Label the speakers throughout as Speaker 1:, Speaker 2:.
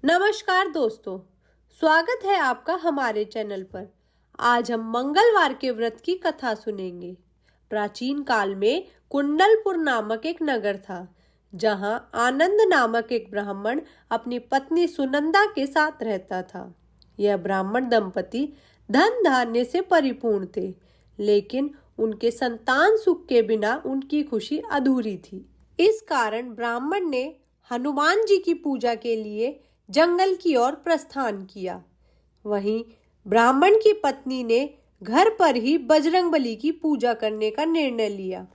Speaker 1: नमस्कार दोस्तों, स्वागत है आपका हमारे चैनल पर। आज हम मंगलवार के व्रत की कथा सुनेंगे। प्राचीन काल में कुंडलपुर नामक एक नगर था, जहां आनंद नामक एक ब्राह्मण अपनी पत्नी सुनंदा के साथ रहता था। यह ब्राह्मण दंपति धन धान्य से परिपूर्ण थे, लेकिन उनके संतान सुख के बिना उनकी खुशी अधूरी थी। इस कारण ब्राह्मण ने हनुमान जी की पूजा के लिए जंगल की ओर प्रस्थान किया। वहीं ब्राह्मण की पत्नी ने घर पर ही बजरंगबली की पूजा करने का निर्णय लिया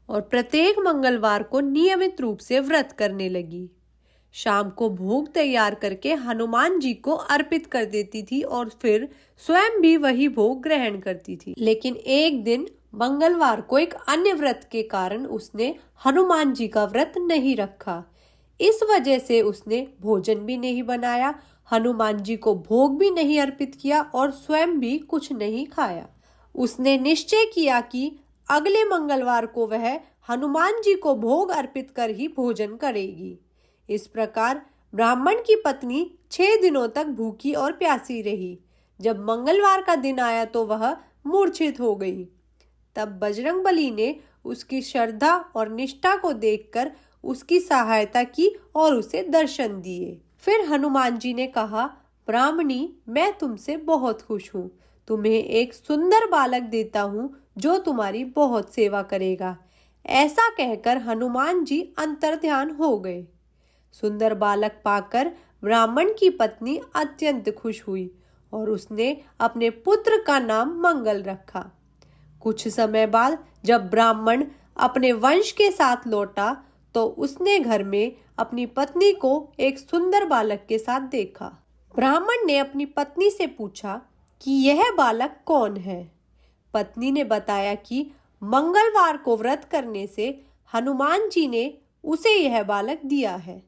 Speaker 1: और प्रत्येक मंगलवार को नियमित रूप से व्रत करने लगी। शाम को भोग तैयार करके हनुमान जी को अर्पित कर देती थी और फिर स्वयं भी वही भोग ग्रहण करती थी। लेकिन एक दिन मंगलवार को एक अन्य व्रत के कारण उसने हनुमान जी का व्रत नहीं रखा। इस वजह से उसने भोजन भी नहीं बनाया, हनुमान जी को भोग भी नहीं अर्पित किया और स्वयं भी कुछ नहीं खाया। उसने निश्चय किया कि अगले मंगलवार को वह हनुमान जी को भोग अर्पित कर ही भोजन करेगी। इस प्रकार ब्राह्मण की पत्नी 6 दिनों तक भूखी और प्यासी रही। जब मंगलवार का दिन आया तो वह मूर्छित हो गई। तब बजरंगबली ने उसकी श्रद्धा और निष्ठा को देखकर उसकी सहायता की और उसे दर्शन दिए। फिर हनुमान जी ने कहा, ब्राह्मणी, मैं तुमसे बहुत खुश हूँ। तुम्हें एक सुंदर बालक देता हूँ जो तुम्हारी बहुत सेवा करेगा। ऐसा कहकर हनुमान जी अंतर्ध्यान हो गए। सुंदर बालक पाकर ब्राह्मण की पत्नी अत्यंत खुश हुई और उसने अपने पुत्र का नाम मंगल रखा। कुछ समय बाद जब ब्राह्मण अपने वंश के साथ लौटा तो उसने घर में अपनी पत्नी को एक सुंदर बालक के साथ देखा। ब्राह्मण ने अपनी पत्नी से पूछा कि यह बालक कौन है। पत्नी ने बताया कि मंगलवार को व्रत करने से हनुमान जी ने उसे यह बालक दिया है।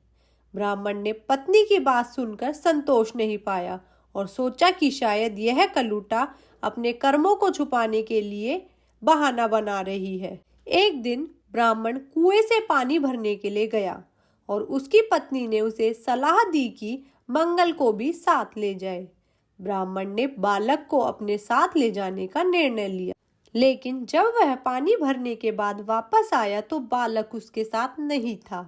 Speaker 1: ब्राह्मण ने पत्नी की बात सुनकर संतोष नहीं पाया और सोचा कि शायद यह कलूटा अपने कर्मों को छुपाने के लिए बहाना बना रही है। एक दिन ब्राह्मण कुएं से पानी भरने के लिए गया और उसकी पत्नी ने उसे सलाह दी कि मंगल को भी साथ ले जाए। ब्राह्मण ने बालक को अपने साथ ले जाने का निर्णय लिया, लेकिन जब वह पानी भरने के बाद वापस आया तो बालक उसके साथ नहीं था।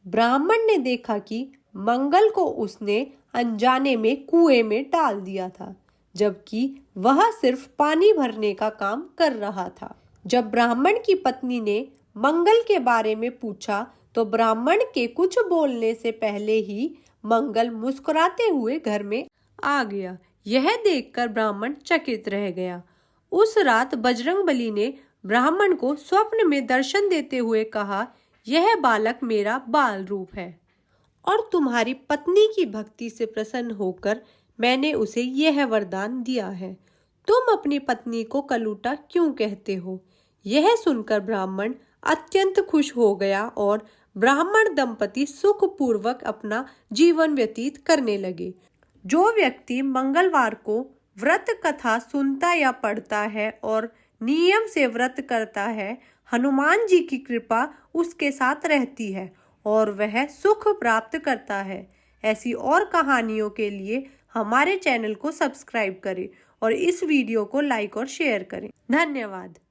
Speaker 1: ब्राह्मण ने देखा कि मंगल को उसने अनजाने में कुएं में डाल दिया था, जबकि वह सिर्फ पानी भरने का काम कर रहा था। जब ब्राह्मण की पत्नी ने मंगल के बारे में पूछा तो ब्राह्मण के कुछ बोलने से पहले ही मंगल मुस्कुराते हुए घर में आ गया। यह देखकर ब्राह्मण चकित रह गया। उस रात बजरंगबली ने ब्राह्मण को स्वप्न में दर्शन देते हुए कहा, यह बालक मेरा बाल रूप है और तुम्हारी पत्नी की भक्ति से प्रसन्न होकर मैंने उसे यह वरदान दिया है। तुम अपनी पत्नी को कलूटा क्यों कहते हो? यह सुनकर ब्राह्मण अत्यंत खुश हो गया और ब्राह्मण दंपति सुखपूर्वक अपना जीवन व्यतीत करने लगे। जो व्यक्ति मंगलवार को व्रत कथा सुनता या पढ़ता है और नियम से व्रत करता है, हनुमान जी की कृपा उसके साथ रहती है और वह सुख प्राप्त करता है। ऐसी और कहानियों के लिए हमारे चैनल को सब्सक्राइब करें और इस वीडियो को लाइक और शेयर करें। धन्यवाद।